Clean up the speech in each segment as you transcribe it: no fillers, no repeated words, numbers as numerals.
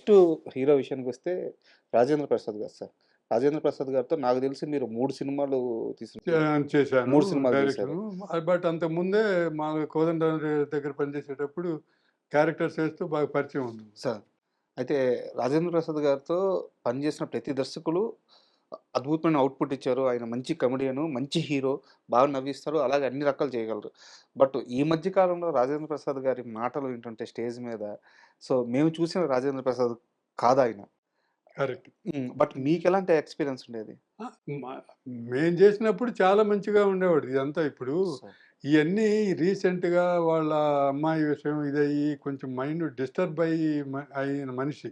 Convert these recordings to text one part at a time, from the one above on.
Next hero విషయానికొస్తే 'రాజేంద్ర ప్రసాద్' గారు sir. 'Rajendra Prasad' గారితో నాకు తెలిసి మీరు 3 సినిమాలు చే తీసినట్టున్నారు. చేశాను 3 సినిమాలు చేశారు. డైరెక్షను. బట్ అంతకుముందే మా కోదండరాం దగ్గర పనిచేసేటప్పుడు క్యారెక్టర్స్ చేస్తూ బాగా పరిచయం ఉంది. సార్. అయితే 'రాజేంద్ర ప్రసాద్' గారితో పనిచేసిన ప్రతి దర్శకులు అద్భుతమైన ఔట్‌పుట్ ఇచ్చారు. ఆయన మంచి కమెడియను, మంచి హీరో, బాగా నవ్విస్తారు. అలాగే అన్ని రకాలు చేయగలరు. బట్ ఈ మధ్య కాలంలో 'రాజేంద్ర ప్రసాద్' గారి మాటలు వింటుంటే స్టేజ్ మీద మేము చూసిన 'రాజేంద్ర ప్రసాద్' కాదాయన. కరెక్ట్. బట్ మీకెలాంటి ఎక్స్‌పీరియన్స్ ఉండేది? ఆ! మ మేము చేసినప్పుడు చాలా మంచిగా ఉండేవాడు. ఇదంతా ఇప్పుడు సార్. ఇయన్నీ రీసెంట్‌గా వాళ్ళ అమ్మాయి విషయం ఇదయ్యి కొంచెం మైండ్ డిస్టర్బ్ అయ్యి అయిన మనిషి.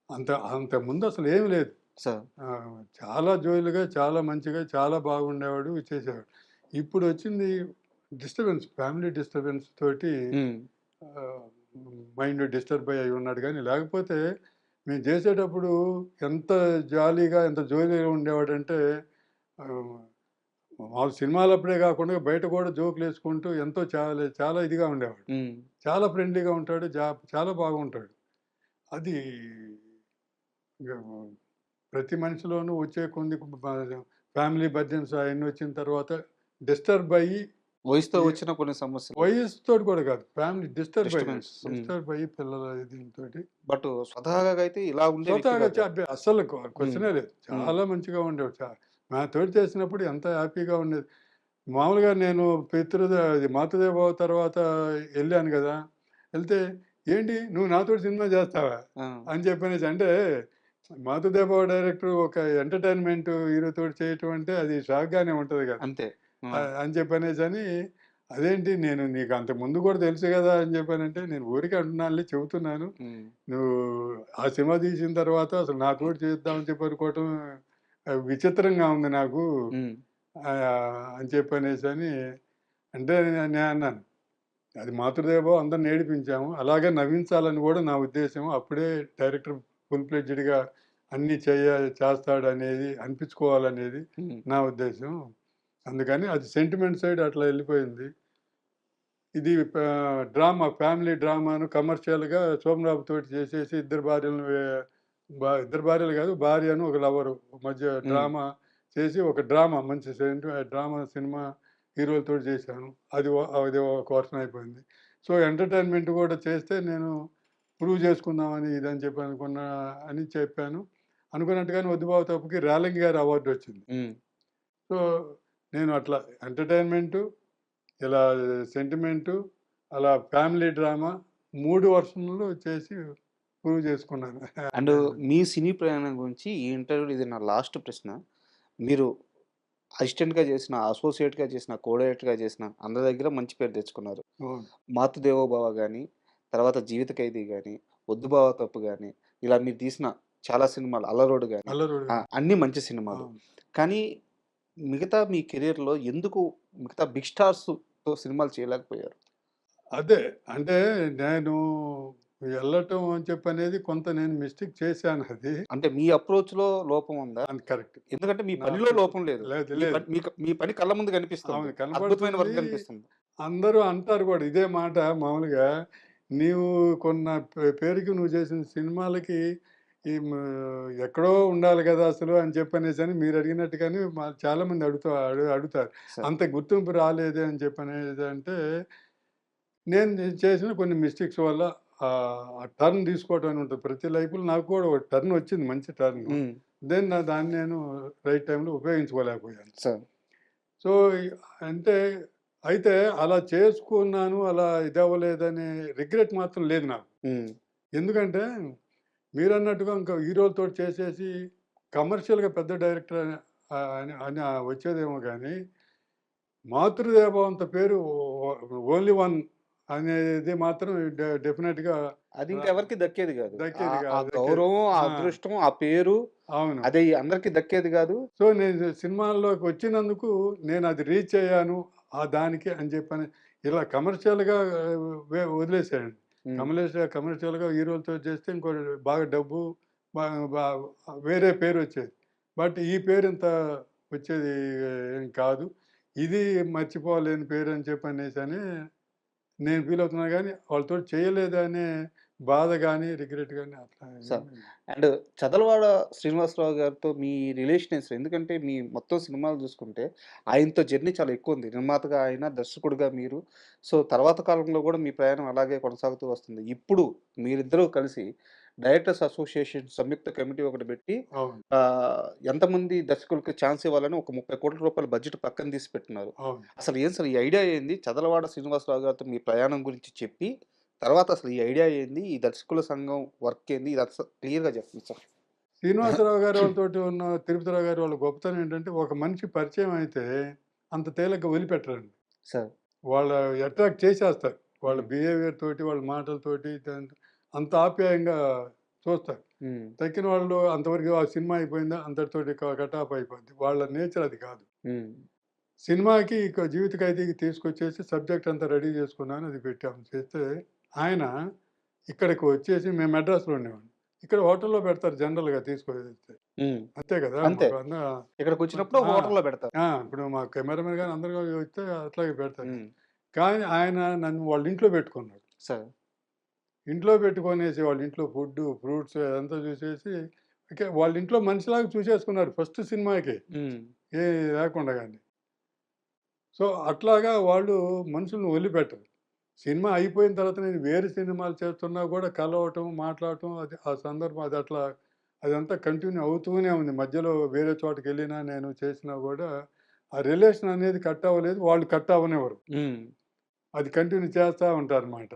అంతకుముందు అసలేమి లేదు. సార్. చాలా జోవియల్‌గా, చాలా మంచిగా, చాలా బాగుండేవాడు. చేసేవాడు. ఇప్పుడొచ్చింది డిస్టర్బెన్స్, ఫ్యామిలీ డిస్టర్బెన్స్ తోటి హ్మ్. ఆహ్, మైండ్ డిస్టర్బ్ అయ్యి ఉన్నాడు గానీ, లేకపోతే మేము చేసేటప్పుడు ఎంత జాలీగా, ఎంత జోవియల్‌గా ఉండేవాడంటే ఆహ్, మామూలు సినిమాలప్పుడే కాకుండా బయట కూడా జోకులేసుకుంటూ ఎంతో చాలా చాలా ఇదిగా ఉండేవాడు. హ్మ్. చాలా ఫ్రెండ్లీగా ఉంటాడు. చాలా బాగుంటాడు. అది ఇగ ప్రతి మనిషిలోనూ వచ్చే కొన్ని ఫ్యామిలీ బర్డెన్స్ అయన్నీ వచ్చిన తర్వాత డిస్టర్బ్ అయ్యి వయసుతో ఈ వచ్చిన కొన్ని సమస్యలు. వయస్సుతోటి కూడా కాదు. ఫ్యామిలీ డిస్టర్బ్ అయ్యాడు. డిస్టర్బెన్స్. డిస్టర్బ్ అయ్యి పిల్లల దీనితోటి బట్ స్వతహాగా అయితే ఇలా ఉండే వ్యక్తి స్వతహాగా కాదు. అబ్బే అస్సలు హ్మ్. క్వెషనే లేదు. హ్మ్. చాలా మంచిగా ఉండేవాడు. నాతోటి చేసినప్పుడు ఎంత హ్యాపీగా ఉండేది. మామూలుగా నేను అది మాతృదేవోభవ తర్వాత ఎళ్ళాను గదా! ఎళ్తే "ఏంటి నువ్వు నాతోటి సినిమా జేస్తావా?" ఆ! అని చెప్పనేసి అంటే మాతృదేవోభవ డైరెక్టర్ ఒక ఎంటర్‌టైన్‌మెంట్ హీరోతోటి చేయటం అంటే అది షాక్‌గానే ఉంటది గదా! అంతే. ఆ! అని చెప్పనేసని "అదేంటి నేను నీకు అంతకుముందు గూడా తెలుసు గదా!" అని చెప్పానంటే, "నేను ఊరికే అంటున్నానులే చెబుతున్నాను. హ్మ్. నువ్వు ఆ సినిమా తీసిన తర్వాత అసలు నాతోటి చేద్దామని చెప్పి అనుకోవటం విచిత్రంగా ఉంది నాకు." హ్మ్. అని చెప్పనేసని అంటే నేనన్నాను. అది మాతృదేవో అందరిని ఏడిపించాము. అలాగే నవ్వించాలని గూడా నా ఉద్దేశ్యం. అప్పుడే డైరెక్టర్ ఫుల్ ఫ్లెడ్జ్డ్‌గా అన్నీ చేస్తాడనేది అనిపించుకోవాలనేది హ్మ్. నా ఉద్దేశ్యం. అందుకని అది సెంటిమెంట్ సైడ్ అట్లా ఎళ్ళిపోయింది. ఇది ఫ్యామిలీ డ్రామాను కమర్షియల్‌గా సోమరావు తోటి చేసేసి ఇద్దరు భార్యలను ఇద్దరు భార్యలు గాదు. భార్యను ఒక లవరు మధ్య హ్మ్. డ్రామా చేసి ఒక డ్రామా మంచి డ్రామా సినిమా హీరోలతోటి చేశాను. అది ఒక వర్షన్ అయిపోయింది. సో, ఎంటర్‌టైన్‌మెంట్ గూడా చేస్తే నేను ప్రూవ్ చేసుకుందామని ఇదని చెప్పి అని చెప్పాను. అనుకున్నట్టుగానే 'వద్దు బావ తప్పుకి' రేలంగి గారి అవార్డొచ్చింది. హ్మ్. సో, నేను అట్లా ఎంటర్‌టైన్‌మెంటు ఇలా సెంటిమెంటు, అలా ఫ్యామిలీ డ్రామా 3 వర్షన్‌లు చేసి ప్రూవ్ చేసుకున్నాను. అండ్ మీ సినీ ప్రయాణం గురించి ఈ ఇంటర్వ్యూలో ఇది నా లాస్ట్ ప్రశ్న. మీరు అసిస్టెంట్‌గా చేసిన, అసోసియేట్‌గా చేసిన, కో డైరెక్టర్‌గా చేసిన అందరి దగ్గర మంచి పేరు తెచ్చుకున్నారు. అవును. 'మాతృదేవోభవ' గాని, తర్వాత 'జీవిత ఖైదీ' గాని, 'వద్దు బావ తప్పు' గాని, ఇలా మీరు తీసిన చాలా సినిమాలు 'అల్లరోడు' గాని, 'అల్లరోడు' అన్నీ మంచి సినిమాలు. అవును. కానీ మిగతా మీ కెరియర్‌లో ఎందుకు మిగతా బిగ్ స్టార్స్‌తో సినిమాలు చేయలేకపోయారు? అదే. అంటే నేను వెళ్ళటం అని చెప్పనేది కొంత నేను మిస్టేక్ చేశానది. అంటే మీ అప్రోచ్‌లో లోపం ఉందా? అది కరెక్ట్. ఎందుకంటే మీ నా పనిలో అప్రోచ్ లోపం లేదు. లేదు మీ లేదు. పని మీ పని కళ్ళ ముందు కనిపిస్తుంది. అవును. అద్భుతమైన కనపడుతుంది. వర్క్ కనిపిస్తుంది. అందరూ అంటారు గూడా ఇదే మాట మామూలుగా. నీవు కొన్న పేరుకి నువ్వు చేసిన సినిమాలకి ఈ మ ఎక్కడో ఉండాలి గదా! అసలు అని చెప్పనేసని మీరడిగినట్టుగానే చాలామంది అడుగుతారు. సార్. అంత గుర్తింపు రాలేదే అని చెప్పనేదంటే, నేను చేసిన కొన్ని మిస్టేక్స్ వల్ల ఆ టర్న్ తీసుకోవటం అని ఉంటది. ప్రతి లైఫ్‌లో నాకు కూడా ఒక టర్న్ వచ్చింది. మంచి టర్ను. హ్మ్. దాన్ని నేను రైట్ టైమ్‌లో ఉపయోగించుకోలేకపోయాను. సార్. సో, అంటే అయితే అలా చేసుకున్నాను. అలా ఇదవ్వలేదనే రిగ్రెట్ మాత్రం లేదు నాకు. హ్మ్. ఎందుకంటే మీరన్నట్టుగా ఇంకా హీరోలతోటి చేసేసి కమర్షియల్‌గా పెద్ద డైరెక్టర్ అని అని వచ్చేదేమో గానీ, మాతృదేవో అంత పేరు ఓన్లీ వన్ అనేది మాత్రం డెఫినిట్‌గా అది ర ఇంకెవరికీ దక్కేది గాదు. దక్కేది ఆ దక్కేది. గౌరవం, ఆ ఆ! అదృష్టం, ఆ పేరు అవును. అది అందరికి దక్కేది గాదు. సో, నేను సినిమాల్లోకి వచ్చినందుకు నేనది రీచ్ అయ్యాను. దానికి అని చెప్పని ఇలా కమర్షియల్‌గా వదిలేసానండి. హ్మ్. కమర్షియల్‌గా హీరోలతో చేస్తే బాగా డబ్బు బా బా వేరే పేరొచ్చేది. బట్ ఈ పేరింత వచ్చేది ఏం కాదు. ఇది మర్చిపోలేని పేరని చెప్పనేసని నేను ఫీల్ అవుతున్నా గానీ, వాళ్ళతోటి చేయలేదనే బాధ గాని, రిగ్రెట్ గాని అట్లా సార్. ఏమి అండ్ 'చదలవాడ శ్రీనివాసరావు' గారితో మీ రిలేషన్స్ ఎందుకంటే మీ మొత్తం సినిమాలు చూసుకుంటే ఆయనతో జర్నీ చాలా ఎక్కువుంది. నిర్మాతగా ఆయన, దర్శకుడిగా మీరు. సో, తర్వాత కాలంలో గూడా మీ ప్రయాణం అలాగే కొనసాగుతూ వస్తుంది. ఇప్పుడు మీరిద్దరూ కలిసి డైరెక్టర్స్ అసోసియేషన్ సంయుక్త కమిటీ ఒకటి పెట్టి అవును. ఎంతమంది దర్శకులకి ఛాన్స్ ఇవ్వాలని ఒక ₹30,00,00,000 బడ్జెట్ పక్కన తీసి పెట్టున్నారు. అవును. అసలు ఏం సార్ ఈ ఐడియా ఏంది? 'చదలవాడ శ్రీనివాసరావు' గారితో మీ ప్రయాణం గురించి చెప్పి తర్వాత అసలు ఈ ఐడియా ఏంది? ఈ దర్శకుల సంఘం వర్క్ ఏంది? ఇది క్లియర్‌గా చెప్పండి సార్. శ్రీనివాసరావు గారి వాళ్ళతోటి ఉన్న తిరుపతిరావు గారి వాళ్ళ గొప్పతనం ఏంటంటే, ఒక మనిషి పరిచయం అయితే అంత తేలిగ్గా వదిలిపెట్టరండి. సార్. వాళ్ళ అట్రాక్ట్ చేసేస్తారు. వాళ్ళ హ్మ్. బిహేవియర్ తోటి, వాళ్ళ మాటలతోటి అంత ఆప్యాయంగా చూస్తారు. హ్మ్. తక్కిన వాళ్ళు అంతవరకు ఆ సినిమా అయిపోయిందా? అంతటితోటి కట్ ఆఫ్ అయిపోద్ది. వాళ్ళ నేచర్ అది కాదు. హ్మ్. సినిమాకి ఇక జీవిత ఖైదీకి తీసుకొచ్చేసి సబ్జెక్ట్ అంతా రెడీ చేసుకున్నాను. అది పెట్టాము. చేస్తే ఆయన ఇక్కడికి వచ్చేసి మేము మెడ్రాస్‌లో ఉండేవాడిని. ఇక్కడ హోటల్‌లో పెడతారు జనరల్‌గా తీసుకొస్తే. హ్మ్. అంతే కదా! అంతే. మాకు అన్న ఇక్కడికొచ్చినప్పుడు ఆ! హోటల్‌లో పెడతారు. ఆ! ఇప్పుడు మా కెమెరామెన్ గాని అందరూ వస్తే అట్లాగే పెడతారు. హ్మ్. కానీ ఆయన నన్ను వాళ్ళ ఇంట్లో పెట్టుకున్నాడు. సార్. ఇంట్లో పెట్టుకొనేసి వాళ్ళ ఇంట్లో ఫుడ్డు, ఫ్రూట్స్ అదంతా చూసేసి ఇక వాళ్ళ ఇంట్లో మనిషిలాగా చూసేసుకున్నారు ఫస్ట్ సినిమాకే. హ్మ్. లేకుండా గాని. సో, అట్లాగా వాళ్ళు మనుషుల్ని వదిలిపెట్టరు. సినిమా అయిపోయిన తర్వాత నేను వేరే సినిమాలు చేస్తున్నా కూడా కలవటం, మాట్లాడటం అది ఆ సందర్భం అది అట్లా అదంతా కంటిన్యూ అవుతూనే ఉంది. మధ్యలో వేరే చోటకెళ్ళినా నేను చేసినా గూడా ఆ రిలేషన్ అనేది కట్ అవ్వలేదు. వాళ్ళు కట్ అవ్వనివ్వరు. హ్మ్. అది కంటిన్యూ చేస్తా ఉంటారనమాట.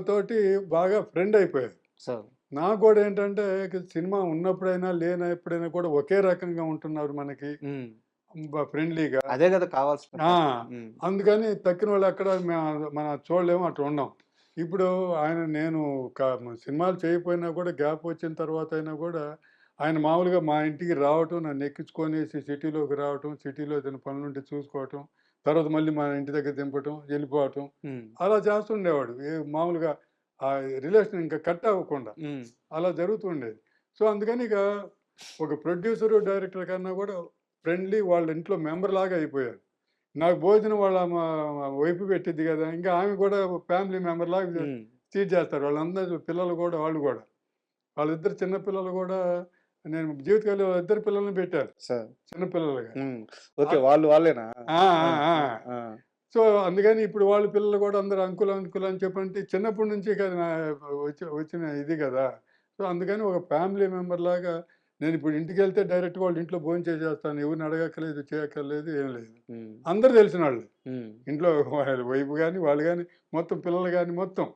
తోటి బాగా ఫ్రెండ్ అయిపోయారు. సార్. నాకు గూడా ఏంటంటే సినిమా ఉన్నప్పుడైనా, లేనప్పుడైనా కూడా ఒకే రకంగా ఉంటున్నారు మనకి. హ్మ్. ఫ్రెండ్లీగా. అదే గదా కావాల్సిన ఆ! ఫస్ట్. హ్మ్. అందుకని తక్కినోళ్ళు ఎక్కడ మనం చూడలేము, అటు ఉండం. ఇప్పుడు నేను సినిమాలు చేయకపోయినా కూడా గ్యాప్ వచ్చిన తర్వాత అయినా కూడా ఆయన మామూలుగా మా ఇంటికి రావటం, నన్ను ఎక్కించుకొనేసి సిటీలోకి రావటం, సిటీలో ఏదైనా పనులుంటే చూసుకోవటం, తర్వాత మళ్ళీ మా ఇంటి దగ్గర దింపటం, వెళ్ళిపోవటం. హ్మ్. అలా చేస్తుండేవాడు. మామూలుగా ఆ రిలేషన్ ఇంకా కట్ అవ్వకుండా. హ్మ్. అలా జరుగుతూ ఉండేది. సో, అందుకని ఇక ఒక ప్రొడ్యూసరు, డైరెక్టర్ కన్నా కూడా ఫ్రెండ్లీ వాళ్ళ ఇంట్లో మెంబర్‌లాగా అయిపోయారు. నాకు భోజనం వాళ్ళ వైఫ్ పెట్టిద్ది గదా! ఇంకా ఆమె కూడా ఫ్యామిలీ మెంబర్‌లాగా హ్మ్. ట్రీట్ చేస్తారు. వాళ్ళందరూ పిల్లలు గూడా వాళ్ళు గూడా. వాళ్ళిద్దరు చిన్న పిల్లలు గూడా నేను జీవితకాలంలో ఇద్దరు పిల్లల్ని పెట్టారు. సార్. చిన్న పిల్లలుగా. హ్మ్. ఓకే. ఆహ్, వాళ్ళేనా? ఆ! ఆ! ఆ! ఆ! ఆ! ఆ! సో, అందుకని ఇప్పుడు వాళ్ళ పిల్లలు గూడా అందరూ అంకుల్, అంకుల్ అని చెప్పంటే చిన్నప్పటి నుంచి ఇక వచ్చిన ఇది గదా! సో, అందుకని ఒక ఫ్యామిలీ మెంబర్‌లాగా నేనిప్పుడు ఇంటికెళ్తే డైరెక్ట్‌గా వాళ్ళ ఇంట్లో భోంచేసేస్తాను. ఎవరిని అడగక్కర్లేదు, చేయక్కర్లేదు, ఏం లేదు. హ్మ్. అందరూ తెలిసినోళ్ళే. హ్మ్. ఇంట్లో వాళ్ళ వైఫ్ గాని, వాళ్ళు గాని, మొత్తం పిల్లలు గాని మొత్తం.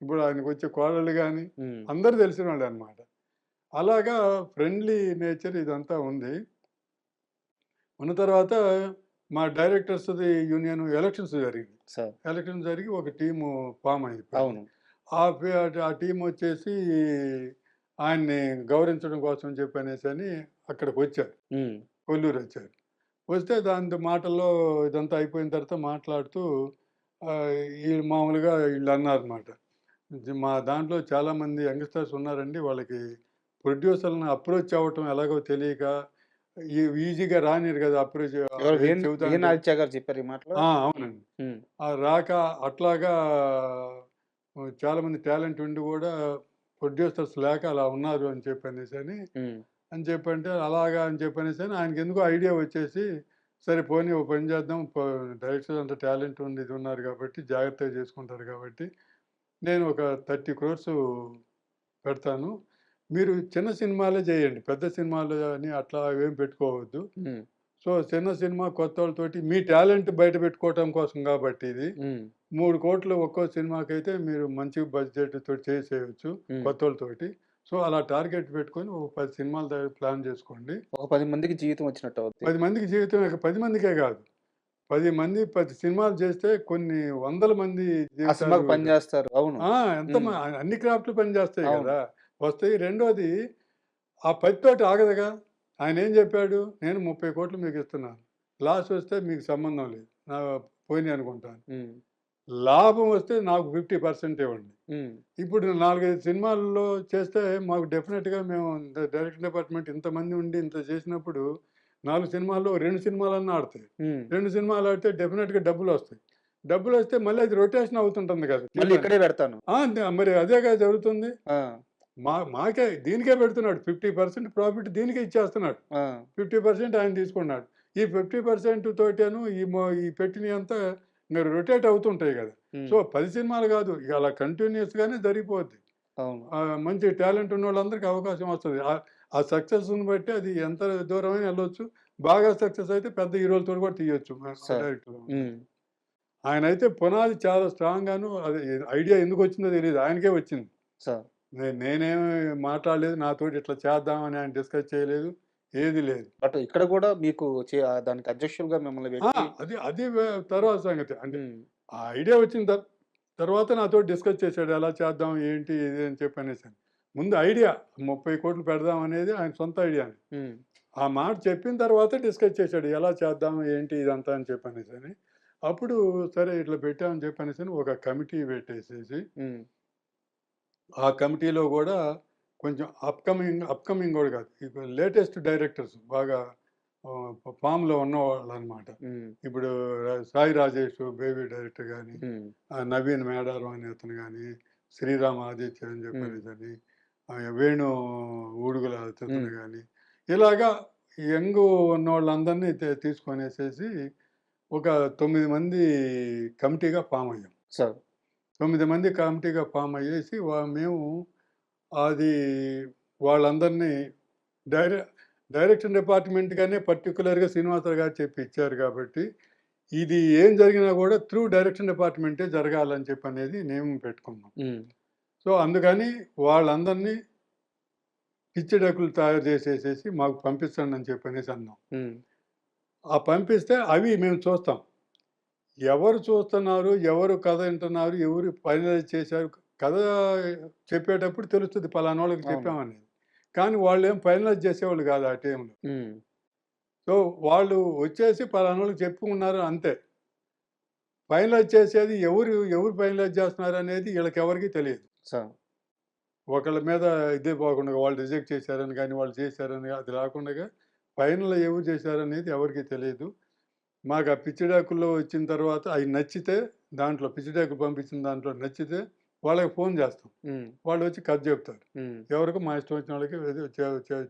ఇప్పుడు ఆయనకొచ్చే కోడళ్ళు గాని, హ్మ్. అందరూ తెలిసినోళ్ళే అన్నమాట. అలాగా ఫ్రెండ్లీ నేచర్ ఇదంతా ఉంది. ఉన్న తర్వాత మా డైరెక్టర్స్‌ది యూనియన్ ఎలక్షన్స్ జరిగింది. సార్. ఎలక్షన్ జరిగి ఒక టీము ఫార్మ్ అయిపోయింది. అవును. ఆ టీమొచ్చేసి ఆయన్ని గౌరవించడం కోసం చెప్పనేసని అక్కడికొచ్చారు. హ్మ్. కొల్లూరొచ్చారు. వస్తే దాంతో మాటల్లో ఇదంతా అయిపోయిన తర్వాత మాట్లాడుతూ ఆహ్, మామూలుగా ఈళ్ళన్నారన్నమాట. మా దాంట్లో చాలామంది యంగ్‌స్టర్స్ ఉన్నారండి. వాళ్ళకి ప్రొడ్యూసర్‌లని అప్రోచ్ అవ్వటం ఎలాగో తెలియక ఈజీగా రానియరు కదా! అప్రోచ్ ఎవరు ఏది చెబుతా అంటే ఆదిత్య గారు చెప్పారు ఈ మాటలు? అవునండి. హ్మ్. రాక అట్లాగా చాలామంది టాలెంట్ ఉండి గూడా ప్రొడ్యూసర్స్ లేక అలా ఉన్నారు అని చెప్పనేసని, హ్మ్. అని చెప్పంటే అలాగా అని చెప్పనేసని ఆయనకెందుకో ఐడియా వచ్చేసి, సరే పోనీ ఓ పని చేద్దాం. డైరెక్టర్స్ అంత టాలెంట్ ఉంది ఇది ఉన్నారు కాబట్టి జాగ్రత్తగా చేసుకుంటారు కాబట్టి, నేను ఒక 30,00,00,000 పెడతాను. మీరు చిన్న సినిమాలే చేయండి. పెద్ద సినిమాలు అని అట్లా అవేం పెట్టుకోవద్దు. హ్మ్. సో, చిన్న సినిమా కొత్తోళ్ళతోటి మీ టాలెంట్ బయట పెట్టుకోవటం కోసం కాబట్టి ఇది. హ్మ్. 3,00,00,000 ఒక్కో సినిమాకైతే మీరు మంచి బడ్జెట్‌తో చేసేయొచ్చు హ్మ్. కొత్తోళ్ళతోటి. సో, అలా టార్గెట్ పెట్టుకొని ఒక 10 సినిమాల ప్లాన్ చేసుకోండి. ఒక 10 మందికి జీవితం వచ్చినట్టు అవుద్ది. 10 మందికి జీవితం 10 మందికే కాదు. 10 సినిమాలు చేస్తే కొన్ని వందల మంది ఆ జీవితాలు సినిమాకి పని జేస్తారు. అవును. ఆ! ఎంత హ్మ్. అన్ని క్రాఫ్ట్‌లు పనిచేస్తాయి అవును. గదా! వస్తాయి. రెండోది ఆ 10 తోటి ఆగదుగా. ఆయనేం జెప్పాడు? నేను 30,00,00,000 మీకిస్తున్నాను. లాసొస్తే మీకు సంబంధం లేదు. పోయినాయనుకుంటాను. హ్మ్. లాభం వస్తే నాకు 50% ఇవ్వండి. హ్మ్. ఇప్పుడు 4, 5 సినిమాల్లో చేస్తే మాకు డెఫినిట్‌గా మేము డైరెక్షన్ డిపార్ట్‌మెంట్ ఇంతమంది ఉండి ఇంత చేసినప్పుడు 4 సినిమాల్లో 2 సినిమాలన్నా ఆడతాయి. హ్మ్. 2 సినిమాలు ఆడితే డెఫినిట్‌గా డబ్బులొస్తాయి. డబ్బులొస్తే మళ్ళీ అది రొటేషన్ అవుతుంటుంది కదా! మళ్ళీ టీమని. ఇక్కడే పెడతాను. ఆ! మరి అదేగా జరుగుతుంది. ఆ! మాకే దీనికే పెడుతున్నాడు. 50% ప్రాఫిట్ దీనికే ఇచ్చేస్తున్నాడు. ఆ! 50% ఆయన తీసుకున్నాడు. ఈ 50% తోటేను ఈ పెట్టినయంతా ఇంగ రొటేట్ అవుతుంటాయి గదా! సో, హ్మ్. 10 సినిమాలు గాదు. ఇగ అలా కంటిన్యూయస్‌గానే జరిగిపోద్ది. అవును. మంచి టాలెంట్ ఉన్నోళ్ళందరికి అవకాశం వస్తది. ఆ సక్సెస్‌ని బట్టి అది ఎంత దూరమైనా ఎళ్ళొచ్చు. బాగా సక్సెస్ అయితే పెద్ద హీరోలతోటి కూడా తీయొచ్చు. సార్. డైరెక్టర్లు. హ్మ్. ఆయనైతే పునాది చాలా స్ట్రాంగ్‌గాను అది ఐడియా ఎందుకొచ్చిందో తెలీదు. ఆయనకే వచ్చింది. సార్. నేనేమి మాట్లాడలేదు. నాతోటి ఇట్లా చేద్దామని ఆయన డిస్కస్ చేయలేదు. ఏది లేదు. బట్ ఇక్కడ గూడా మీకు దానికి అధ్యక్షులుగా మిమ్మల్ని ఆ! పెట్టి అది అది తర్వాత సంగతి. అంటే హ్మ్. ఆ ఐడియా వచ్చిన తర్వాత నాతోటి డిస్కస్ చేసాడు. ఎలా చేద్దాం? ఏంటి? ఇది అని చెప్పనేసని. ముందు ఐడియా 30,00,00,000 పెడదాం అనేది ఆయన సొంత ఐడియానే. హ్మ్. ఆ మాట చెప్పిన తర్వాత డిస్కస్ చేసాడు. ఎలా చేద్దాం? ఏంటి? ఇదంతా అని చెప్పనేసని. అప్పుడు సరే ఇట్లా పెట్టామని చెప్పనేసని ఒక కమిటీ పెట్టేసేసి హ్మ్. ఆ కమిటీలో గూడా కొంచెం అప్‌కమింగ్ గూడా కాదు. ఇప్పుడు లేటెస్ట్ డైరెక్టర్స్ బాగా ఫామ్‌లో ఉన్నవాళ్ళనమాట. హ్మ్. ఇప్పుడు సాయి రాజేష్ బేబీ డైరెక్టర్ గాని, హ్మ్. నవీన్ మేడారం అనే అతను గాని, శ్రీరామ్ ఆదిత్య అని హ్మ్. చెప్పనేసని, వేణు ఊడుగుల హ్మ్. అతను గాని, ఇలాగా యంగు ఉన్నోళ్ళందరినీ తీసుకొనేసేసి ఒక 9 మంది కమిటీగా ఫామ్ అయ్యాం. సార్. 9 మంది కమిటీగా ఫామ్ అయ్యేసి మేము అది వాళ్ళందరినీ డైరె డైరెక్షన్ డిపార్ట్‌మెంట్‌గానే పర్టిక్యులర్‌గా శ్రీనివాసరావు గారు చెప్పి ఇచ్చారు కాబట్టి, ఇది ఏం జరిగినా గూడా త్రూ డైరెక్షన్ డిపార్ట్‌మెంటే జరగాలని చెప్పనేది నియమం పెట్టుకున్నాం. హ్మ్. సో, అందుకని వాళ్ళందరినీ పిచ్చి డక్కులు తయారు చేసేసేసి మాకు పంపించండి అని చెప్పనేసి అన్నాం. హ్మ్. ఆ పంపిస్తే అవి మేము చూస్తాం. ఎవరు చూస్తున్నారు? ఎవరు కథ ఇంటున్నారు? ఎవరు ఫైనలైజ్ చేశారు? కథ చెప్పేటప్పుడు తెలుస్తది పలానోళ్ళకి అవును. చెప్పామనేది. కానీ వాళ్ళేం ఫైనలైజ్ చేసేవాళ్ళు కాదు ఆ టైంలో. హ్మ్. సో, వాళ్ళు వచ్చేసి పలానోళ్ళకి చెప్పుకున్నారు అంతే. ఫైనలైజ్ చేసేది ఎవరు ఫైనలైజ్ చేస్తున్నారనేది ఈళ్ళకెవరికీ తెలీదు. సార్. ఒకళ్ళ మీద ఇదే పోకుండా వాళ్ళు రిజెక్ట్ చేశారని గాని, వాళ్ళు చేశారని అది రాకుండగా ఫైనల్ ఎవరు చేశారనేది ఎవరికీ తెలీదు. మాకు ఆ పిచ్చిడాకుల్లో వచ్చిన తర్వాత అయి నచ్చితే దాంట్లో పిచ్చిడాకులు పంపించిన దాంట్లో నచ్చితే వాళ్ళకి ఫోన్ చేస్తాం. హ్మ్. వాళ్ళొచ్చి కథ చెప్తారు. హ్మ్. ఎవరికి మా ఇష్టం వచ్చిన వాళ్ళకి ఏదో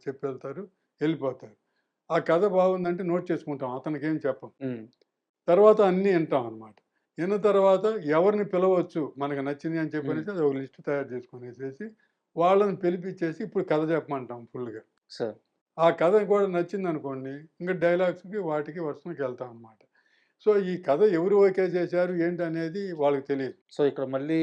చెప్పెళ్తారు. ఎళ్ళిపోతారు. ఆ కథ బాగుందంటే నోట్ చేసుకుంటాం. అతనికేం చెప్పం. హ్మ్. తర్వాత అన్నీ ఇంటాం అన్నమాట. ఇన్న తర్వాత ఎవరిని పిలవచ్చు మనకు నచ్చింది అని హ్మ్. చెప్పనేసి అది ఒక లిస్ట్ తయారు చేసుకొనేసేసి వాళ్ళని పిలిపిచ్చేసి ఇప్పుడు కథ చెప్పమంటాం ఫుల్‌గా. సార్. ఆ కథ కూడా నచ్చిందనుకోండి, ఇంక డైలాగ్స్‌కి వాటికి వరుసలకెళ్తాం అన్నమాట. సో, ఈ కథ ఎవరు ఓకే చేశారు ఏంటనేది వాళ్ళకి తెలీదు. సో, ఇక్కడ మళ్ళీ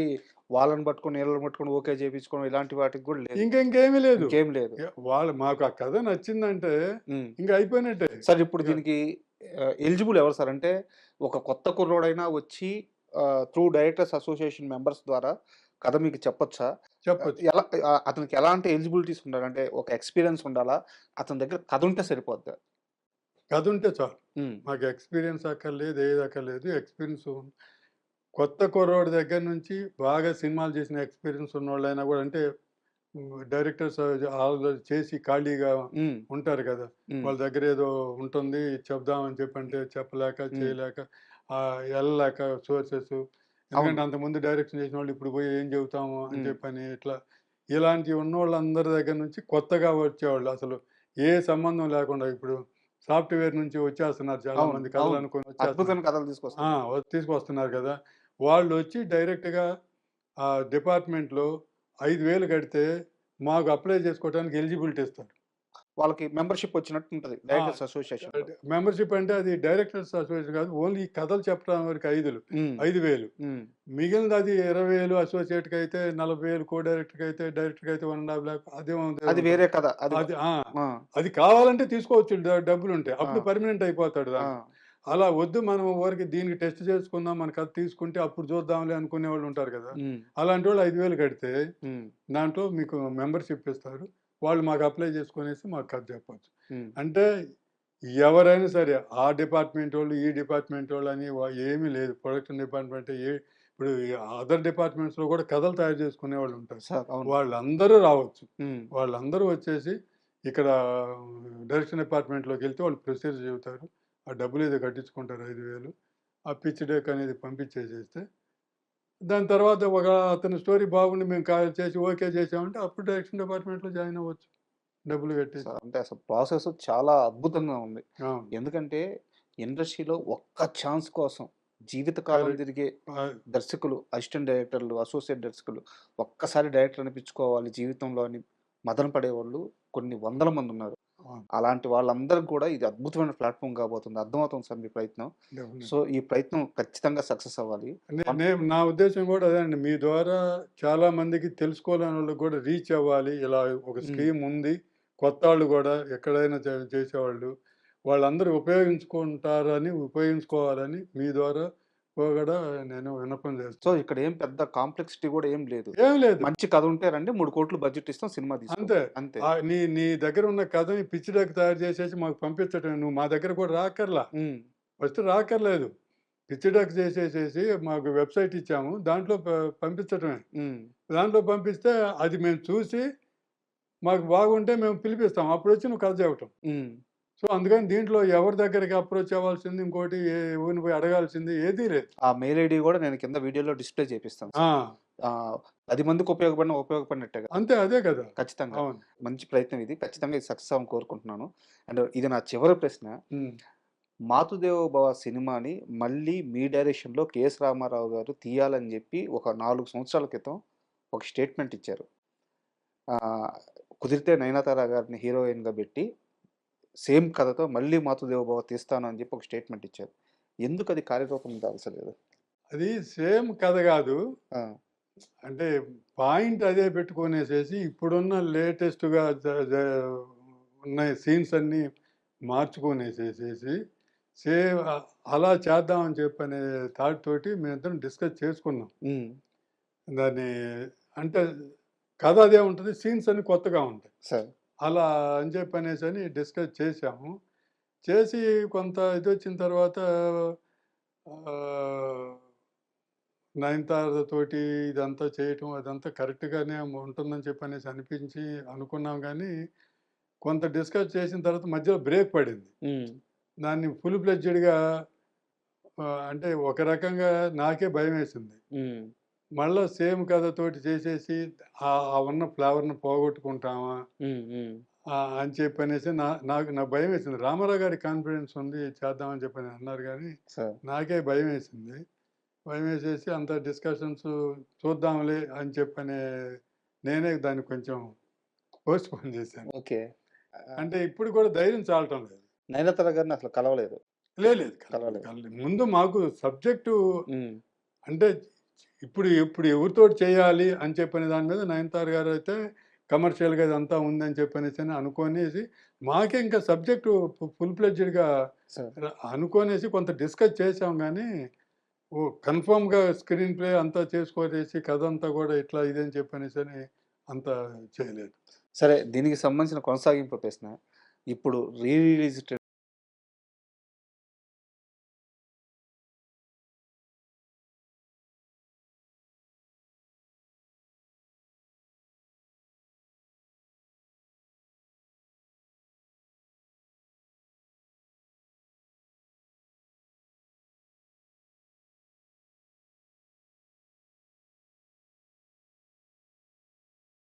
వాళ్ళని పట్టుకొని, ఈళ్ళని పట్టుకొని ఓకే చేపించుకోవడం ఇలాంటి వాటికి గూడా లేదు. ఇంకేమీ లేదు. ఇంకేం లేదు. వాళ్ళు మాకు ఆ కథ నచ్చిందంటే హ్మ్. ఇంక అయిపోయినట్టే. సార్ ఇప్పుడు ఇక దీనికి ఎలిజిబుల్ ఎవరు సార్? అంటే ఒక కొత్త కుర్రోడైనా వచ్చి త్రూ డైరెక్టర్స్ అసోసియేషన్ మెంబర్స్ ద్వారా కథ మీకు చెప్పొచ్చా? చెప్పొచ్చు. ఎలా అతనికి ఎలాంటి ఎలిజిబిలిటీస్ ఉండాలి? అంటే ఒక ఎక్స్‌పీరియన్స్ ఉండాలా? అతని దగ్గర కథ ఉంటే సరిపోద్దా? కథుంటే చాలు. హ్మ్. మాకు ఎక్స్‌పీరియన్స్ అక్కర్లేదు, ఏది అక్కర్లేదు. కొత్త కుర్రోడి దగ్గర నుంచి బాగా సినిమాలు చేసిన ఎక్స్‌పీరియన్స్ ఉన్నోళ్ళైనా గూడా అంటే డైరెక్టర్స్ ఆల్రెడీ చేసి ఖాళీగా హ్మ్. ఉంటారు కదా! హ్మ్. వాళ్ళ దగ్గర ఏదో ఉంటుంది చెప్దామని చెప్పంటే చెప్పలేక, హ్మ్. చేయలేక ఎళ్ళలేక సోర్సెస్ అవును. ఎందుకంటే అంతకుముందు డైరెక్షన్ చేసినోళ్ళు ఇప్పుడు పోయి ఏం చెబుతాము అని హ్మ్. చెప్పని ఇట్లా ఇలాంటివి ఉన్నోళ్ళందరి దగ్గర నుంచి కొత్తగా వచ్చేవాళ్ళు అసలు ఏ సంబంధం లేకుండా ఇప్పుడు సాఫ్ట్‌వేర్ నుంచి వచ్చేస్తున్నారు అవును. చాలామంది కథలు అవును. అనుకోని వచ్చేస్తున్నారు. అద్భుతమైన కథలు ఆ! తీసుకొస్తున్నారు. తీసుకొస్తున్నారు కదా! వాళ్ళొచ్చి డైరెక్ట్‌గా ఆ డిపార్ట్‌మెంట్‌లో 5,000 కడితే మాకు అప్లై చేసుకోవడానికి ఎలిజిబిలిటీ ఇస్తారు. వాళ్ళకి మెంబర్‌షిప్ వచ్చినట్టు ఉంటది. ఆ! డైరెక్టర్స్ అసోసియేషన్‌లో. మెంబర్‌షిప్ అంటే అది డైరెక్టర్స్ అసోసియేషన్ కాదు. ఓన్లీ కథలు చెప్పడం వరకు హ్మ్. 5,000 హ్మ్. మిగిలినది అది 20,000 అసోసియేట్‌కైతే, 40,000 డైరెక్టర్‌కైతే 1,50,000 అదేమో అది ఉంటుంది. వేరే కథ. అది అది ఆ! ఆ! అది కావాలంటే తీసుకోవచ్చు డబ్బులుంటే. ఆ! అప్పుడు పర్మనెంట్ అయిపోతాడు ఆ! దాంట్లో. అలా వద్దు మనం ఊరికే దీనికి టెస్ట్ చేసుకుందాం, మన కథ తీసుకుంటే అప్పుడు చూద్దాంలే అనుకునేవాళ్ళు ఉంటారు కదా! హ్మ్. అలాంటోళ్ళు 5,000 కడితే హ్మ్. దాంట్లో మీకు మెంబర్‌షిప్ ఇస్తారు. వాళ్ళు మాకు అప్లై చేసుకొనేసి మాకు కథ చెప్పొచ్చు. హ్మ్. అంటే ఎవరైనా సరే ఆ డిపార్ట్‌మెంటోళ్ళు, ఈ డిపార్ట్‌మెంటోళ్ళు అని ఏమీ లేదు. ప్రొడక్షన్ డిపార్ట్‌మెంట్ ఇప్పుడు అదర్ డిపార్ట్‌మెంట్స్‌లో కూడా కథలు తయారు చేసుకునేవాళ్ళు ఉంటారు. సార్ అవును. వాళ్ళందరూ రావచ్చు. హ్మ్. వాళ్ళందరూ వచ్చేసి ఇక్కడ డైరెక్షన్ డిపార్ట్‌మెంట్‌లోకెళ్తే వాళ్ళు ప్రొసీజర్ చెబుతారు. ఆ డబ్బులేదో కట్టించుకుంటారు 5,000. ఆ పిచ్ డెక్ అనేది పంపించేసేస్తే, దాని తర్వాత అతని స్టోరీ బాగుండి మేము కాల్ చేసి ఓకే చేసామంటే అప్పుడు డైరెక్షన్ డిపార్ట్మెంట్‌లో జాయిన్ అవ్వచ్చు. డబ్బులు కట్టేసి. అంటే అసలు ప్రాసెస్ చాలా అద్భుతంగా ఉంది. అవును. ఎందుకంటే ఇండస్ట్రీలో ఒక్క ఛాన్స్ కోసం జీవితకాలం కరెక్ట్. తిరిగే ఆహ్, దర్శకులు, అసిస్టెంట్ డైరెక్టర్లు, అసోసియేట్ దర్శకులు ఒక్కసారి డైరెక్టర్ అనిపించుకోవాలి జీవితంలో అని మదన పడేవాళ్ళు కొన్ని వందల మంది ఉన్నారు. అవును. అలాంటి వాళ్ళందరికి కూడా ఇది అద్భుతమైన ప్లాట్‌ఫార్మ్ కాబోతుంది. అర్థమవుతుంది సార్ మీ ప్రయత్నం. డెఫినెట్. సో, ఈ ప్రయత్నం ఖచ్చితంగా సక్సెస్ అవ్వాలి. వన్ నేను నా ఉద్దేశ్యం కూడా అదే అండి. మీ ద్వారా చాలా మందికి తెలుసుకోలేనోళ్ళకి కూడా రీచ్ అవ్వాలి. ఇలా ఒక హ్మ్. స్కీమ్ ఉంది. కొత్తాళ్ళు గూడా ఎక్కడైనా చేసేవాళ్ళు. వాళ్ళందరూ ఉపయోగించుకోవాలని మీ ద్వారా కూడా నేను విన్నపం సో, చేస్తున్నాను. ఇక్కడ ఏం పెద్ద కాంప్లెక్సిటీ కూడా ఏం లేదు. ఏం లేదు. మంచి కథ ఉంటే రండి 3,00,00,000 బడ్జెట్ ఇస్తాం సినిమా అంతే. తీసుకోండి. అంతే. నీ నీ దగ్గర ఉన్న కథని పిచ్చి డెక్ తయారు చేసేసి మాకు పంపించటమే. నువ్వు మా దగ్గర కూడా రాక్కర్లా. హ్మ్. ఫస్ట్ రాక్కర్లేదు. పిచ్చి డెక్ చేసేసేసి మాకు వెబ్‌సైట్ ఇచ్చాము. దాంట్లో పంపించటమే. హ్మ్. దాంట్లో పంపిస్తే అది మేము చూసి మాకు బాగుంటే మేము పిలిపిస్తాం. అప్పుడొచ్చి నువ్వు కథ చెప్పటం. హ్మ్. సో, అందుకని దీంట్లో ఎవరి దగ్గరికి అప్రోచ్ అవ్వాల్సింది, ఇంకోటి ఎవరిని పోయి అడగాల్సింది ఏదీ లేదు. ఆ మెయిల్ ఐడీ గూడా నేను కింద వీడియోలో డిస్‌ప్లే చేపిస్తాను ఆ! సార్. 10 మందికి ఉపయోగపడినట్టే కదా! అంతే అదే కదా! ఖచ్చితంగా. అవును. మంచి ప్రయత్నం ఇది. ఖచ్చితంగా ఇది సక్సెస్ అవ్వాలని కోరుకుంటున్నాను. అండ్ ఇది నా చివరి ప్రశ్న. హ్మ్. 'మాతుదేవో భవ' సినిమాని మళ్ళీ మీ డైరెక్షన్‌లో 'కెఎస్ రామారావు' గారు తీయాలని జెప్పి ఒక 4 సంవత్సరాల క్రితం ఒక స్టేట్మెంట్ ఇచ్చారు. ఆహ్, కుదిరితే 'నయనతార' గారిని హీరోయిన్‌గా బెట్టి సేమ్ కథతో మళ్ళీ 'మాతృదేవో భవ' తీస్తాను అని జెప్పి ఒక స్టేట్మెంట్ ఇచ్చారు. ఎందుకది కార్యరూపం దాల్చలేదు? అది సేమ్ కథ గాదు. ఆ! అంటే పాయింట్ అదే పెట్టుకొనేసేసి ఇప్పుడున్న లేటెస్ట్‌గా జ జ ఉన్న సీన్స్ అన్నీ మార్చుకొనేసేసేసి అలా చేద్దామని చెప్పనే థాట్ తోటి మేమిద్దరం డిస్కస్ చేసుకున్నాం. హ్మ్. దాన్ని అంటే కథ అదే ఉంటది. సీన్స్ అన్నీ కొత్తగా ఉంటాయి. సార్. అలా అని చెప్పనేసని డిస్కస్ చేశాము. చేసి కొంత ఇదొచ్చిన తర్వాత ఆహ్, నయనతారతోటి ఇదంతా చేయటం అదంతా కరెక్ట్‌గానే ఉంటుందని చెప్పనేసి అనిపించి అనుకున్నాం గానీ, కొంత డిస్కస్ చేసిన తర్వాత మధ్యలో బ్రేక్ పడింది. హ్మ్. దాన్ని ఫుల్ ఫ్లెడ్జెడ్‌గా అంటే ఒక రకంగా నాకే భయమేసింది. హ్మ్. మళ్ళా సేమ్ కథతోటి చేసేసి ఆ ఉన్న ఫ్లేవర్‌ని పోగొట్టుకుంటామా? హ్మ్. హ్మ్. అని చెప్పనేసి నాకు భయమేసింది. రామారావు గారికి కాన్ఫిడెన్స్ ఉంది చేద్దామని చెప్పని అన్నారు గానీ, సార్. నాకే భయమేసింది. భయమేసేసి అంత డిస్కషన్స్ చూద్దాంలే అని చెప్పనే నేనే దాన్ని కొంచెం పోస్ట్‌పోన్ చేశాను. ఓకే. అంటే ఇప్పుడు కూడా ధైర్యం చాలటం లేదు. 'నయనతార' గారిని అసలు కలవలేదు. లేదు. కలవలేదు. కలవలేదు. కలవలేదు. ముందు మాకు సబ్జెక్టు హ్మ్. అంటే ఇప్పుడు ఎవరితోటి చేయాలి అని చెప్పిన దాని మీద 'నయనతార' గారైతే కమర్షియల్‌గా ఇదంతా ఉందని చెప్పనేసని అనుకోనేసి, మాకే ఇంకా సబ్జెక్టు ఫుల్ ఫ్లెడ్జెడ్‌గా సార్. అనుకోనేసి కొంత డిస్కస్ చేసాం గానీ, కన్ఫర్మ్‌గా స్క్రీన్ ప్లే అంతా చేసుకొనేసి కథంతా గూడా ఇట్లా ఇదని చెప్పనేసని అంత చేయలేదు. సరే దీనికి సంబంధించిన కొనసాగింపు ప్రశ్న. ఇప్పుడు రీ రిలీజ్